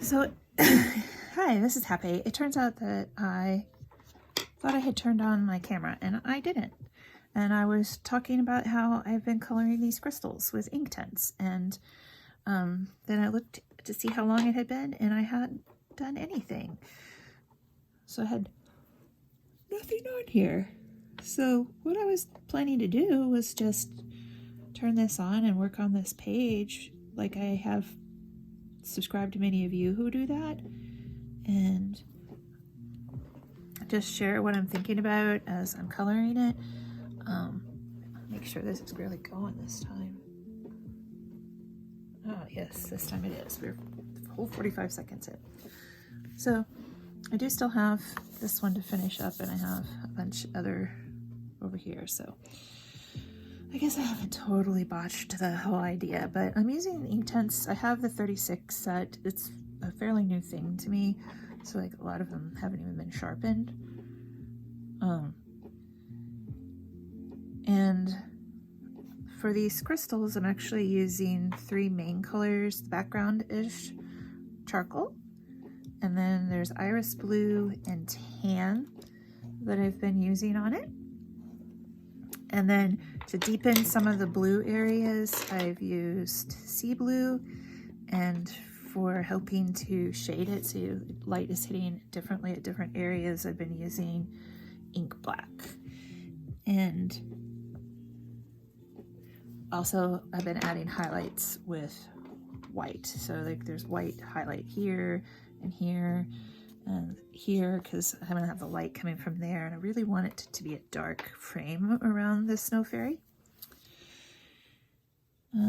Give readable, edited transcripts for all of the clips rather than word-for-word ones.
So, hi, this is Happay. It turns out that I thought I had turned on my camera, and I didn't. And I was talking about how I've been coloring these crystals with Inktense, and then I looked to see how long it had been, and I hadn't done anything. So I had nothing on here. So what I was planning to do was just turn this on and work on this page like I have subscribed to many of you who do that, and just share what I'm thinking about as I'm coloring it. Make sure this is really going this time. Oh yes, this time it is. We're a whole 45 seconds in. So I do still have this one to finish up, and I have a bunch other over here, so I guess I haven't totally botched the whole idea, but I'm using Inktense. I have the 36 set. It's a fairly new thing to me, so like a lot of them haven't even been sharpened. And for these crystals, I'm actually using three main colors. The background is charcoal, and then there's iris blue and tan that I've been using on it. And then to deepen some of the blue areas, I've used sea blue, and for helping to shade it so light is hitting differently at different areas, I've been using ink black. And also I've been adding highlights with white. So like there's white highlight here and here and here, because I'm gonna have the light coming from there, and I really want it to be a dark frame around the snow fairy.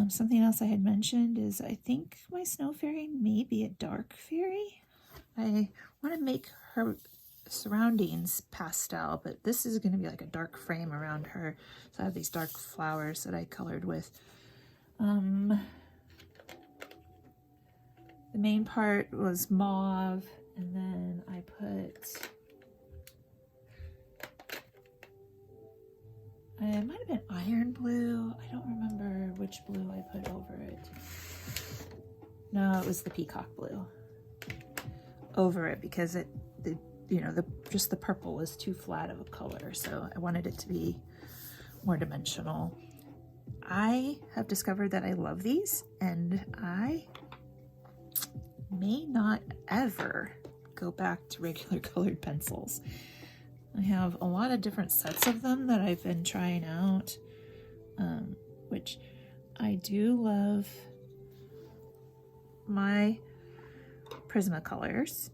Something else I had mentioned is I think my snow fairy may be a dark fairy. I want to make her surroundings pastel, but this is going to be like a dark frame around her. So I have these dark flowers that I colored with. The main part was mauve, and then I put, it might have been iron blue. I don't remember which blue I put over it. No, it was the peacock blue over it, because just the purple was too flat of a color, so I wanted it to be more dimensional. I have discovered that I love these, and I may not ever go back to regular colored pencils. I have a lot of different sets of them that I've been trying out, which I do love my Prismacolors,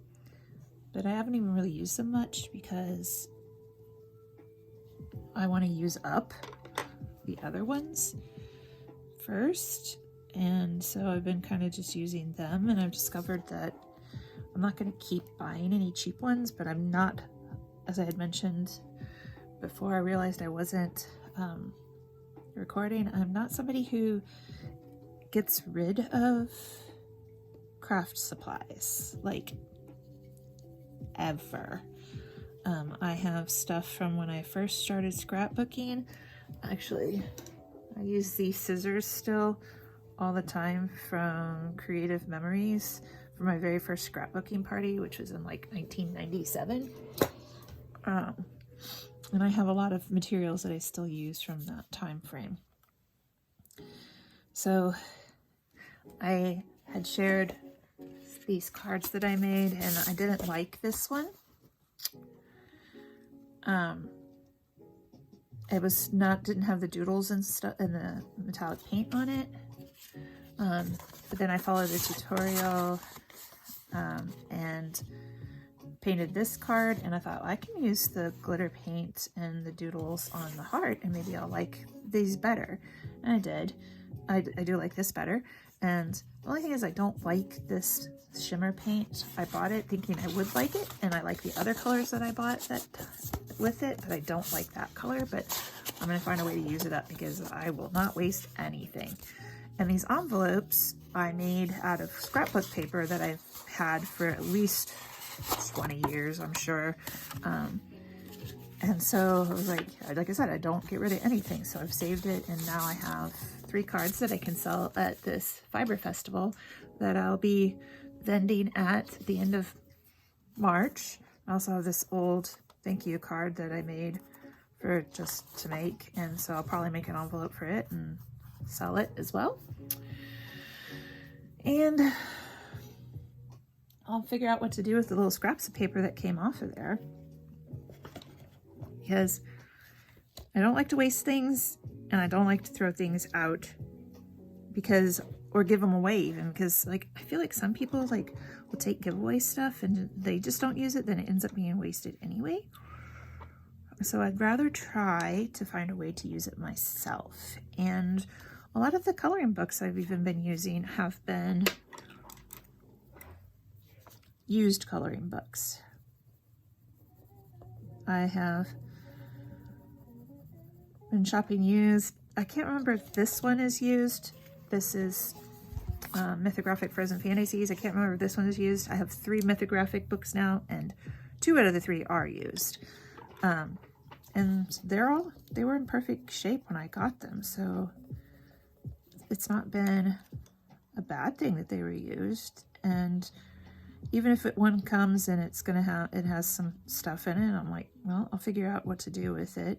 but I haven't even really used them much because I want to use up the other ones first. And so I've been kind of just using them, and I've discovered that I'm not going to keep buying any cheap ones, but I'm not, as I had mentioned before I realized I wasn't recording, I'm not somebody who gets rid of craft supplies, like, ever. I have stuff from when I first started scrapbooking. Actually, I use these scissors still all the time from Creative Memories for my very first scrapbooking party, which was in like 1997. And I have a lot of materials that I still use from that time frame. So I had shared these cards that I made, and I didn't like this one. It was didn't have the doodles and stuff and the metallic paint on it. But then I followed the tutorial and painted this card, and I thought, well, I can use the glitter paint and the doodles on the heart, and maybe I'll like these better. And I did. I do like this better. And the only thing is I don't like this shimmer paint. I bought it thinking I would like it, and I like the other colors that I bought that with it, but I don't like that color. But I'm going to find a way to use it up, because I will not waste anything. And these envelopes I made out of scrapbook paper that I've had for at least 20 years, I'm sure. And so I was like I said, I don't get rid of anything. So I've saved it, and now I have 3 cards that I can sell at this fiber festival that I'll be vending at the end of March. I also have this old thank you card that I made for just to make, and so I'll probably make an envelope for it and sell it as well. And I'll figure out what to do with the little scraps of paper that came off of there, because I don't like to waste things and I don't like to throw things out or give them away even, because like I feel like some people like will take giveaway stuff and they just don't use it, then it ends up being wasted anyway. So I'd rather try to find a way to use it myself. And a lot of the coloring books I've even been using have been used coloring books. I have been shopping used. I can't remember if this one is used. This is Mythographic Frozen Fantasies. I can't remember if this one is used. I have 3 Mythographic books now, and 2 out of the 3 are used. And they were in perfect shape when I got them, so it's not been a bad thing that they were used. And even if one comes and it has some stuff in it, I'm like, well, I'll figure out what to do with it.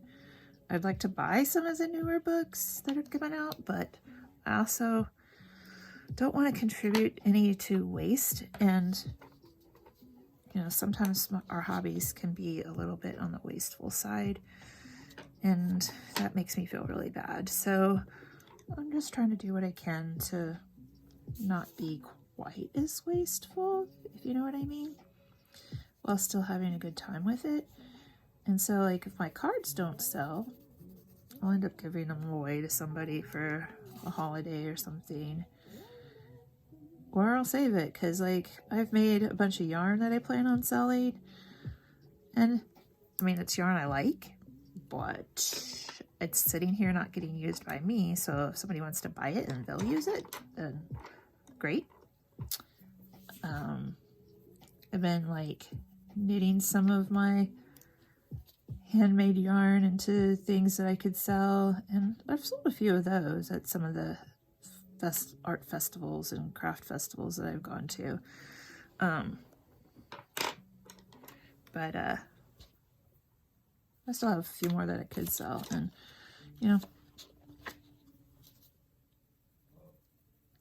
I'd like to buy some of the newer books that are coming out, but I also don't want to contribute any to waste. And sometimes our hobbies can be a little bit on the wasteful side, and that makes me feel really bad. So I'm just trying to do what I can to not be quite as wasteful, if you know what I mean, while still having a good time with it. And so like if my cards don't sell, I'll end up giving them away to somebody for a holiday or something. Or I'll save it, because like I've made a bunch of yarn that I plan on selling, and I mean it's yarn I like, but it's sitting here not getting used by me. So if somebody wants to buy it and they'll use it, then great. I've been like knitting some of my handmade yarn into things that I could sell, and I've sold a few of those at some of the art festivals and craft festivals that I've gone to. But I still have a few more that I could sell, and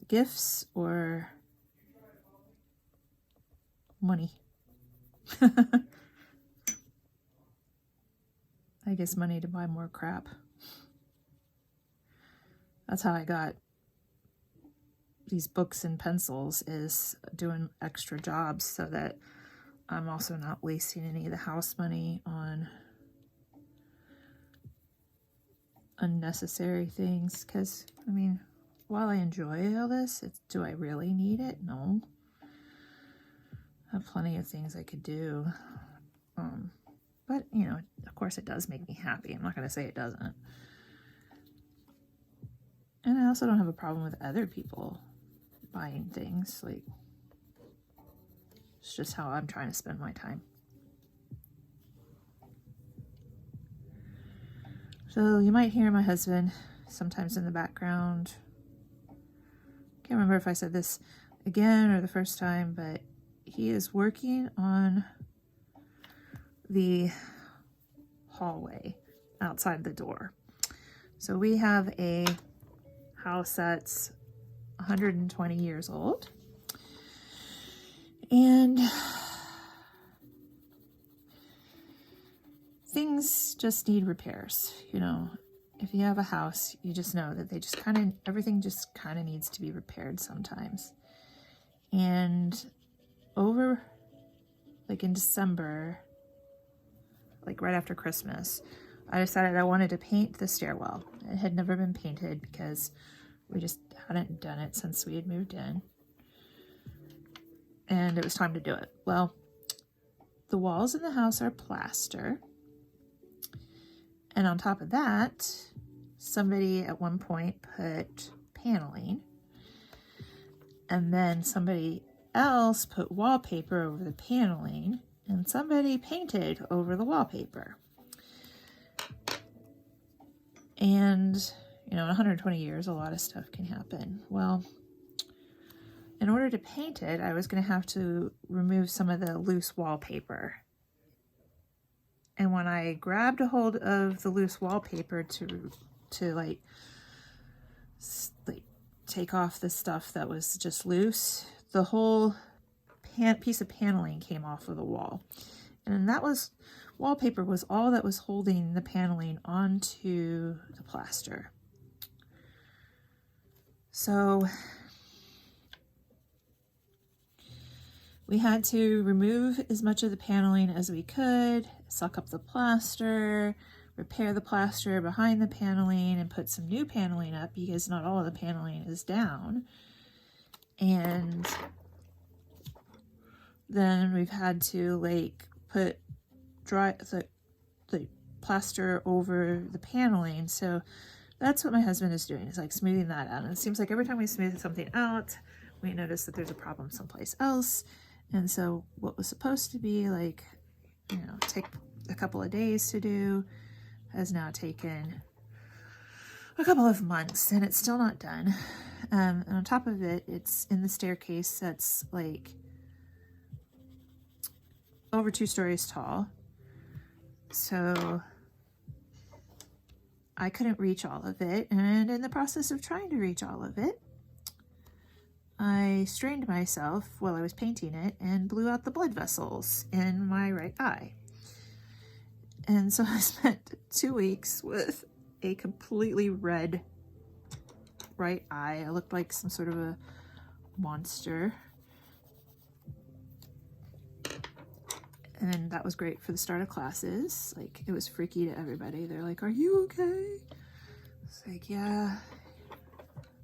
gifts or money. I guess money to buy more crap. That's how I got these books and pencils, is doing extra jobs so that I'm also not wasting any of the house money on unnecessary things. Because I mean, while I enjoy all this, do I really need it? No. I have plenty of things I could do. But of course it does make me happy. I'm not going to say it doesn't. And I also don't have a problem with other people buying things. Like, it's just how I'm trying to spend my time. So you might hear my husband sometimes in the background. Can't remember if I said this again or the first time, but he is working on the hallway outside the door. So we have a house that's 120 years old, and things just need repairs. If you have a house, you just know that everything just kind of needs to be repaired sometimes. And over like in December, like right after Christmas, I decided I wanted to paint the stairwell. It had never been painted because we just hadn't done it since we had moved in. And it was time to do it. Well, the walls in the house are plaster. And on top of that, somebody at one point put paneling. And then somebody else put wallpaper over the paneling. And somebody painted over the wallpaper. And, in 120 years, a lot of stuff can happen. Well, in order to paint it, I was going to have to remove some of the loose wallpaper. And when I grabbed a hold of the loose wallpaper to like take off the stuff that was just loose, the whole piece of paneling came off of the wall. And that was, wallpaper was all that was holding the paneling onto the plaster. So we had to remove as much of the paneling as we could, suck up the plaster, repair the plaster behind the paneling, and put some new paneling up because not all of the paneling is down. And then we've had to like put the plaster over the paneling. So that's what my husband is doing, is like smoothing that out. And it seems like every time we smooth something out, we notice that there's a problem someplace else. And so what was supposed to be like, you know, take a couple of days to do has now taken a couple of months, and it's still not done. And on top of it, it's in the staircase that's like over 2 stories tall. So I couldn't reach all of it, and in the process of trying to reach all of it, I strained myself while I was painting it and blew out the blood vessels in my right eye. And so I spent 2 weeks with a completely red right eye. I looked like some sort of a monster. And that was great for the start of classes. Like, it was freaky to everybody. They're like, "Are you okay?" It's like, yeah,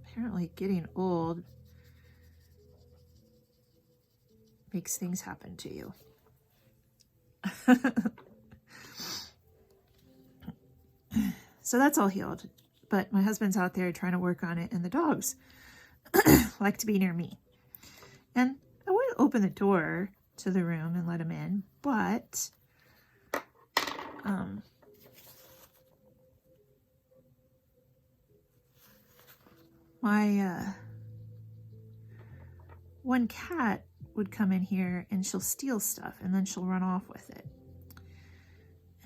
apparently getting old makes things happen to you. So that's all healed. But my husband's out there trying to work on it, and the dogs like to be near me. And I would open the door to the room and let him in, but my one cat would come in here and she'll steal stuff and then she'll run off with it.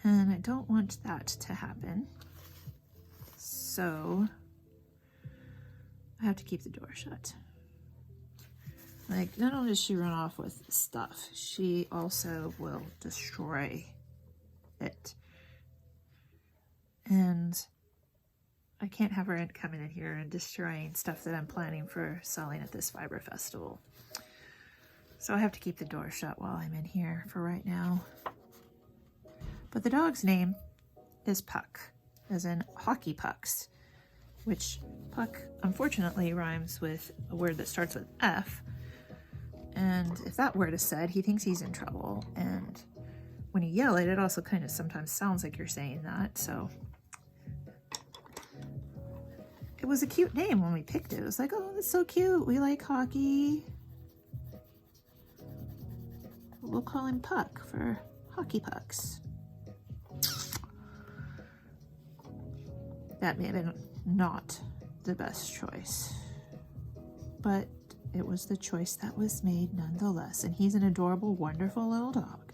And I don't want that to happen. So I have to keep the door shut. Like, not only does she run off with stuff, she also will destroy it. And I can't have her coming in here and destroying stuff that I'm planning for selling at this fiber festival. So I have to keep the door shut while I'm in here for right now. But the dog's name is Puck, as in hockey pucks, which puck unfortunately rhymes with a word that starts with F. And if that word is said, he thinks he's in trouble. And when you yell it, it also kind of sometimes sounds like you're saying that. So it was a cute name when we picked it. It was like, oh, that's so cute. We like hockey. We'll call him Puck for hockey pucks. That may have been not the best choice, but it was the choice that was made nonetheless. And he's an adorable, wonderful little dog.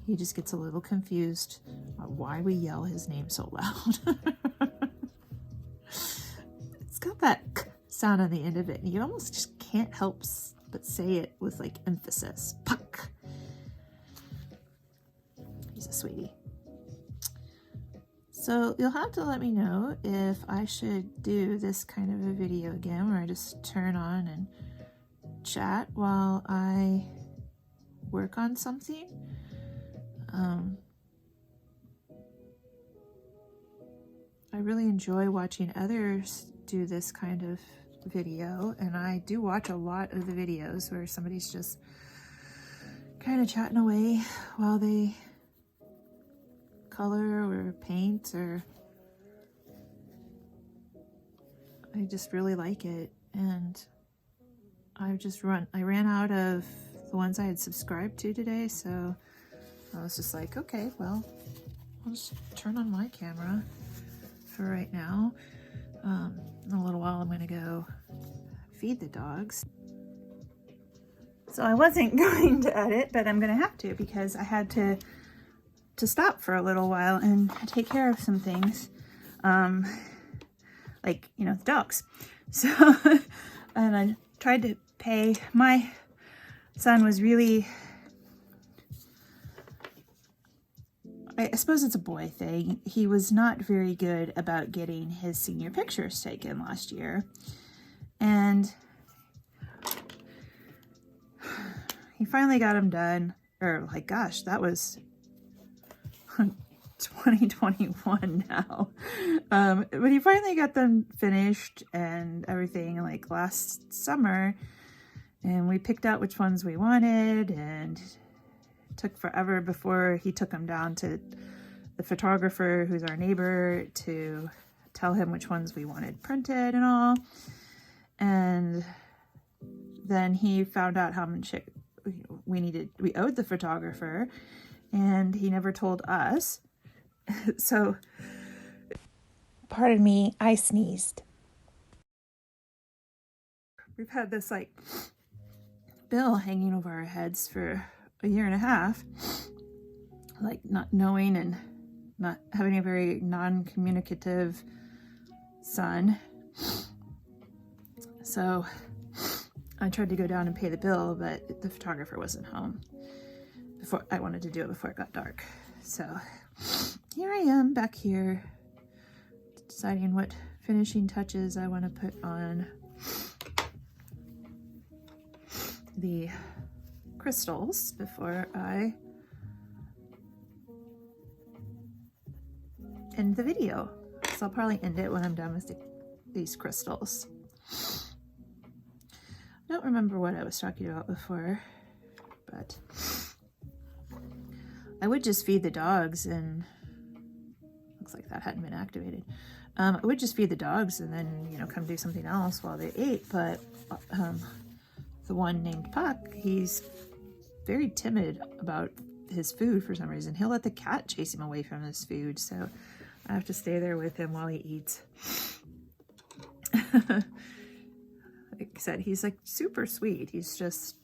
He just gets a little confused on why we yell his name so loud. It's got that k sound on the end of it, and you almost just can't help but say it with like emphasis. Puck. He's a sweetie. So you'll have to let me know if I should do this kind of a video again, where I just turn on and chat while I work on something. I really enjoy watching others do this kind of video, and I do watch a lot of the videos where somebody's just kind of chatting away while they color or paint, or I just really like it. And I ran out of the ones I had subscribed to today, so I was just like, okay, well, I'll just turn on my camera for right now. In a little while I'm going to go feed the dogs. So I wasn't going to edit, but I'm going to have to because I had to stop for a little while and take care of some things, like, you know, the dogs. So, and I tried to pay. My son was really, I suppose it's a boy thing. He was not very good about getting his senior pictures taken last year. And he finally got them done, or like, gosh, that was 2021 now. But he finally got them finished and everything like last summer. And we picked out which ones we wanted, and it took forever before he took them down to the photographer, who's our neighbor, to tell him which ones we wanted printed and all. And then he found out how much we owed the photographer, and he never told us. So, pardon me, I sneezed. We've had this like bill hanging over our heads for a year and a half, like not knowing and not having a very non-communicative son. So I tried to go down and pay the bill, but the photographer wasn't home. Before I wanted to do it before it got dark. So here I am back here deciding what finishing touches I want to put on the crystals before I end the video. So I'll probably end it when I'm done with these crystals. I don't remember what I was talking about before, but I would just feed the dogs, and looks like that hadn't been activated. I would just feed the dogs and then, you know, come do something else while they ate, but the one named Puck, he's very timid about his food for some reason. He'll let the cat chase him away from his food, so I have to stay there with him while he eats. Like I said, he's like super sweet. He's just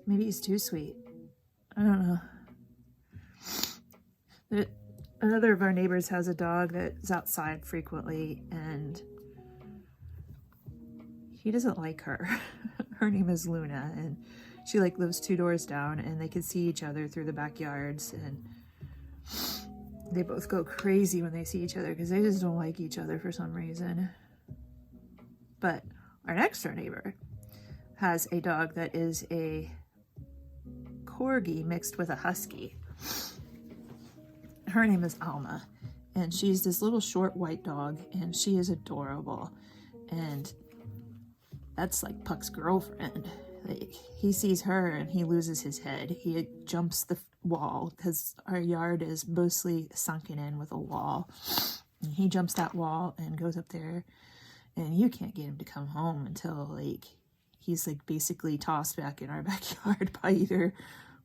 maybe he's too sweet. I don't know. Another of our neighbors has a dog that's outside frequently, and he doesn't like her. Her name is Luna, and she like lives 2 doors down, and they can see each other through the backyards, and they both go crazy when they see each other because they just don't like each other for some reason. But our next door neighbor has a dog that is a corgi mixed with a husky. Her name is Alma, and she's this little short white dog, and she is adorable. And that's like Puck's girlfriend. Like, he sees her and he loses his head. He jumps the wall because our yard is mostly sunken in with a wall. And he jumps that wall and goes up there, and you can't get him to come home until like he's like basically tossed back in our backyard by either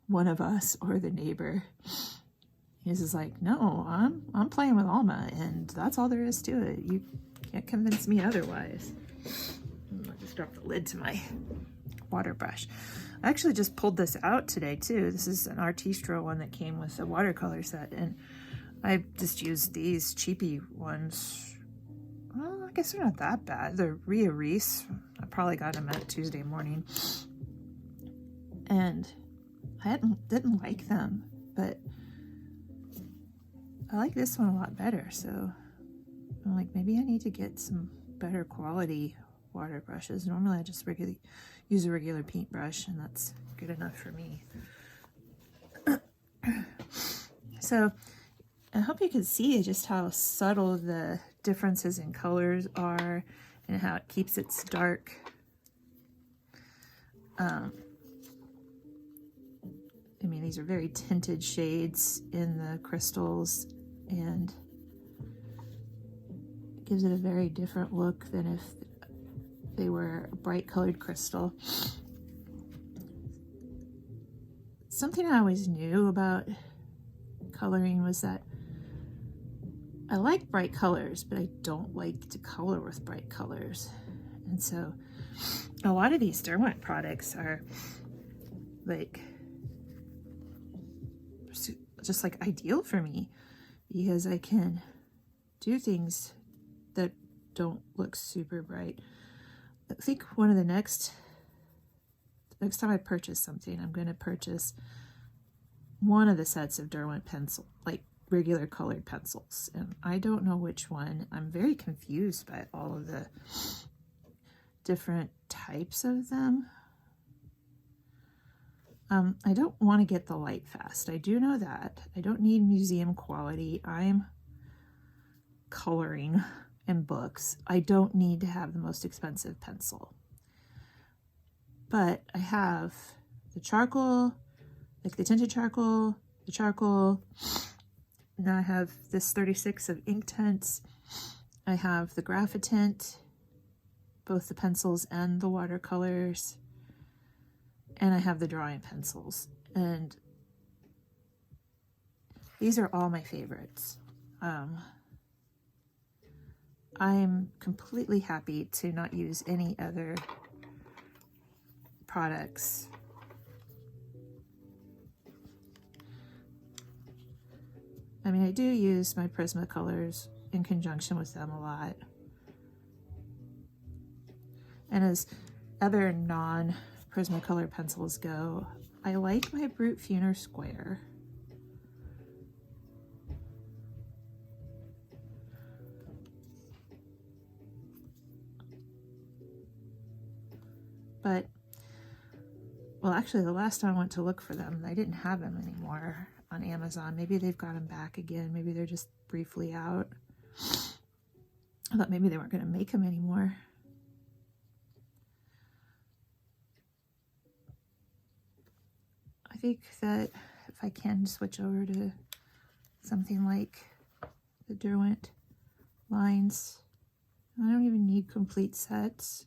one of us or the neighbor. He's just like, no, I'm playing with Alma, and that's all there is to it. You can't convince me otherwise. I just dropped the lid to my water brush. I actually just pulled this out today too. This is an Artistro one that came with a watercolor set, and I just used these cheapy ones. Well, I guess they're not that bad. They're Ria Reese. I probably got them at Tuesday morning, and I didn't like them, but I like this one a lot better. So I'm like, maybe I need to get some better quality water brushes. Normally I just use a regular paintbrush, and that's good enough for me. So I hope you can see just how subtle the differences in colors are and how it keeps it dark. I mean, these are very tinted shades in the crystals, and it gives it a very different look than if they were a bright colored crystal. something I always knew about coloring was that I like bright colors, but I don't like to color with bright colors. And so a lot of these Derwent products are like just like ideal for me because I can do things that don't look super bright. I think one of the next time I purchase something, I'm going to purchase one of the sets of Derwent pencil, like regular colored pencils, and I don't know which one. I'm very confused by all of the different types of them. I don't want to get the light fast. I do know that. I don't need museum quality. I'm coloring in books. I don't need to have the most expensive pencil. But I have the charcoal, like the tinted charcoal, the charcoal. Now I have this 36 of Inktense. I have the Graphitint, both the pencils and the watercolors. And I have the drawing pencils. And these are all my favorites. I'm completely happy to not use any other products. I mean, I do use my Prismacolors in conjunction with them a lot. And as other non-Prismacolor pencils go, I like my Brute Funer Square. But, well, actually, the last time I went to look for them, I didn't have them anymore on Amazon. Maybe they've got them back again. Maybe they're just briefly out. I thought maybe they weren't going to make them anymore. I think that if I can switch over to something like the Derwent lines, I don't even need complete sets.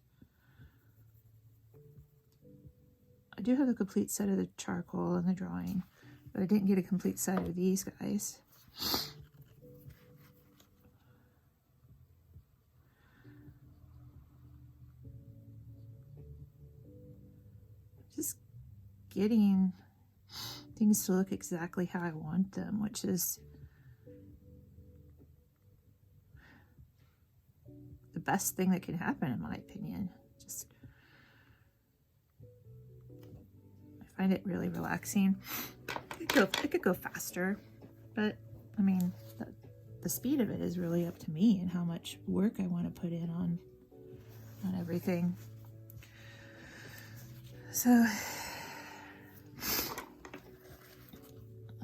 I do have a complete set of the charcoal and the drawing, but I didn't get a complete set of these guys. Just getting things to look exactly how I want them, which is the best thing that can happen, in my opinion. Just, I find it really relaxing. It could go faster, but I mean, the speed of it is really up to me and how much work I want to put in on everything. So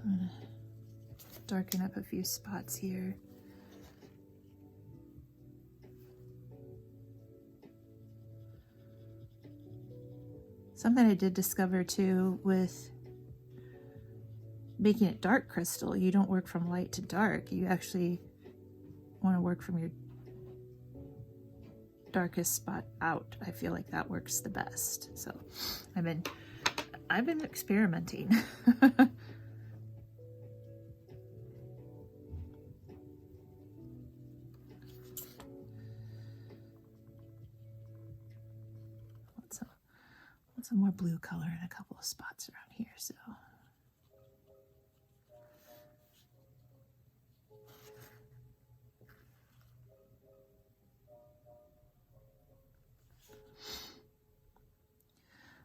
I'm gonna darken up a few spots here. Something I did discover too with making it dark crystal, you don't work from light to dark. You actually want to work from your darkest spot out. I feel like that works the best. So I've been experimenting. Want some more blue color in a couple of spots around here, so.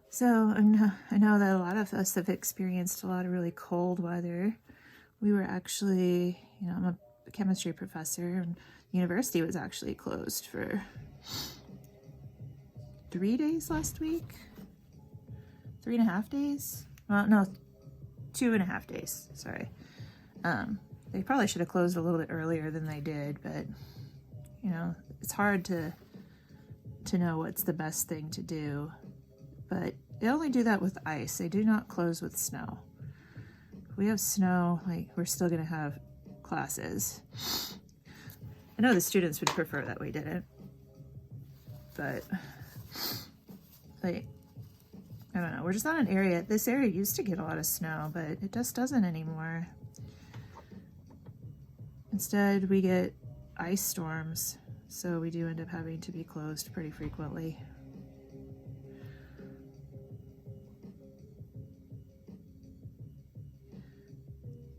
So I know that a lot of us have experienced a lot of really cold weather. We were actually, I'm a chemistry professor, and the university was actually closed for 3 days last week. 3.5 days? Well, no, 2.5 days, sorry. They probably should have closed a little bit earlier than they did, but, it's hard to know what's the best thing to do. But they only do that with ice. They do not close with snow. If we have snow, we're still going to have classes. I know the students would prefer that we didn't, but I don't know, we're just not an area, this area used to get a lot of snow, but it just doesn't anymore. Instead, we get ice storms, so we do end up having to be closed pretty frequently.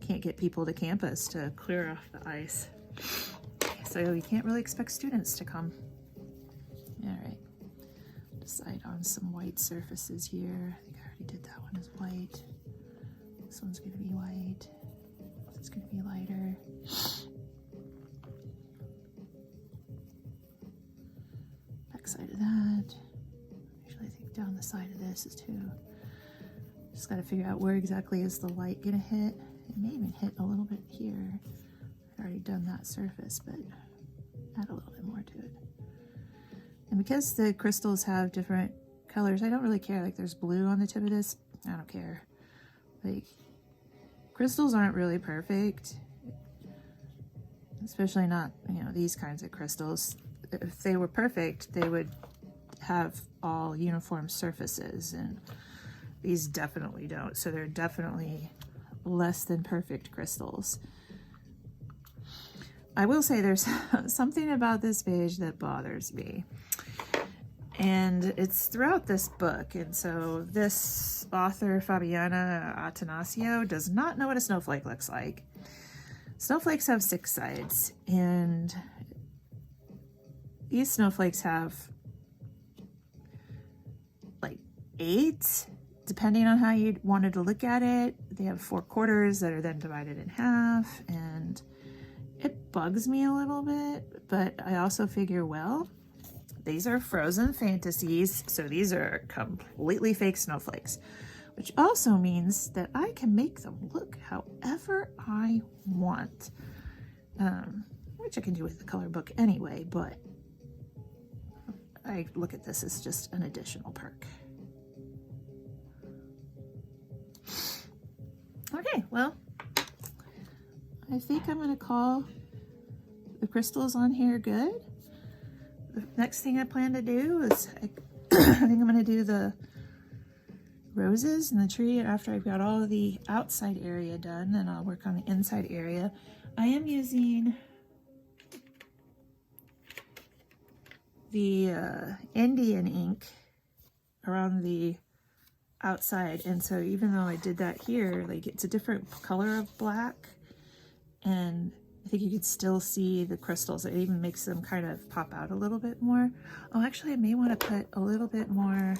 Can't get people to campus to clear off the ice, so you can't really expect students to come. All right, decide on some white surfaces here. I think I already did that one as white. This one's gonna be white. This is gonna be lighter. Back side of that. Actually, I think down the side of this is too. Just gotta figure out where exactly is the light gonna hit. It may even hit a little bit here. I've already done that surface, but add a little bit more to it. And because the crystals have different colors, I don't really care. Like there's blue on the tip of this, I don't care. Like crystals aren't really perfect, especially not, you know, these kinds of crystals. If they were perfect, they would have all uniform surfaces, and these definitely don't. So they're definitely less than perfect crystals. I will say there's something about this page that bothers me, and it's throughout this book. And so this author, Fabiana Atanasio, does not know what a snowflake looks like. Snowflakes have 6 sides, and these snowflakes have like 8, depending on how you wanted to look at it. They have 4 quarters that are then divided in half, and it bugs me a little bit, but I also figure, well, these are Frozen Fantasies, so these are completely fake snowflakes, which also means that I can make them look however I want, which I can do with the color book anyway, but I look at this as just an additional perk. Okay, well, I think I'm gonna call the crystals on here good. The next thing I plan to do is, I think I'm gonna do the roses and the tree after I've got all of the outside area done, then I'll work on the inside area. I am using the Indian ink around the outside, and so even though I did that here, like it's a different color of black, and I think you could still see the crystals. It even makes them kind of pop out a little bit more. Oh, actually I may want to put a little bit more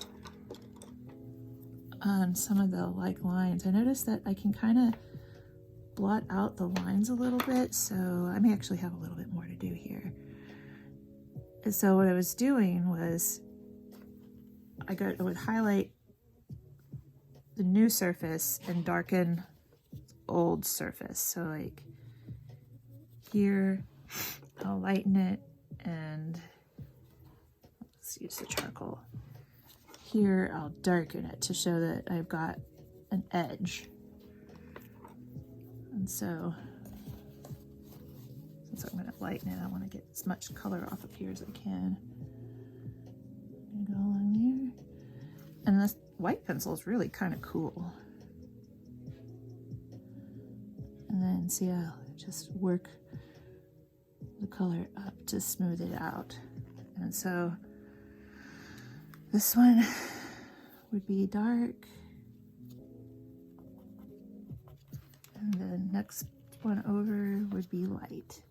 on some of the like lines. I noticed that I can kind of blot out the lines a little bit, so I may actually have a little bit more to do here. And so what I was doing was I would highlight the new surface and darken old surface. So like here, I'll lighten it, and let's use the charcoal. Here, I'll darken it to show that I've got an edge. And so, since I'm going to lighten it, I want to get as much color off of here as I can. I'm going to go along there. And this white pencil is really kind of cool. And then see, I'll just work the color up to smooth it out. And so this one would be dark, and the next one over would be light.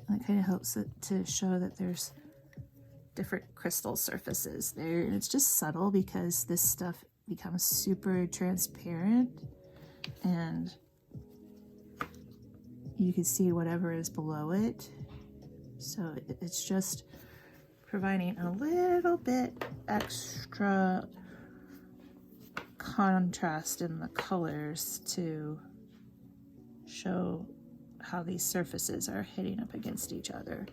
And that kind of helps it to show that there's different crystal surfaces there, and it's just subtle because this stuff becomes super transparent, and you can see whatever is below it. So it's just providing a little bit extra contrast in the colors to show how these surfaces are hitting up against each other.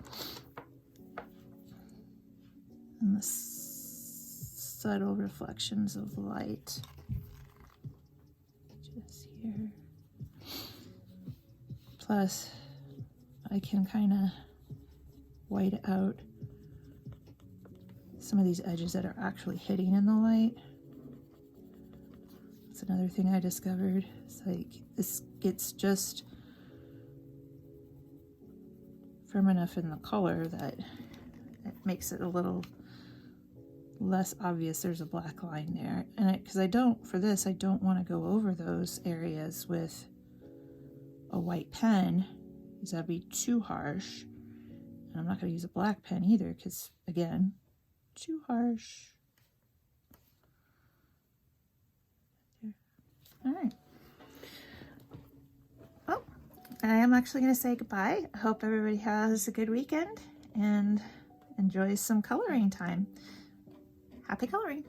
And the subtle reflections of light just here. Plus, I can kind of white out some of these edges that are actually hitting in the light. That's another thing I discovered. It's like this gets just firm enough in the color that it makes it a little less obvious there's a black line there. And because I don't, for this, I don't want to go over those areas with a white pen, because that'd be too harsh. And I'm not going to use a black pen either, because again, too harsh. All right. Well, I am actually going to say goodbye. I hope everybody has a good weekend and enjoys some coloring time. Happy coloring!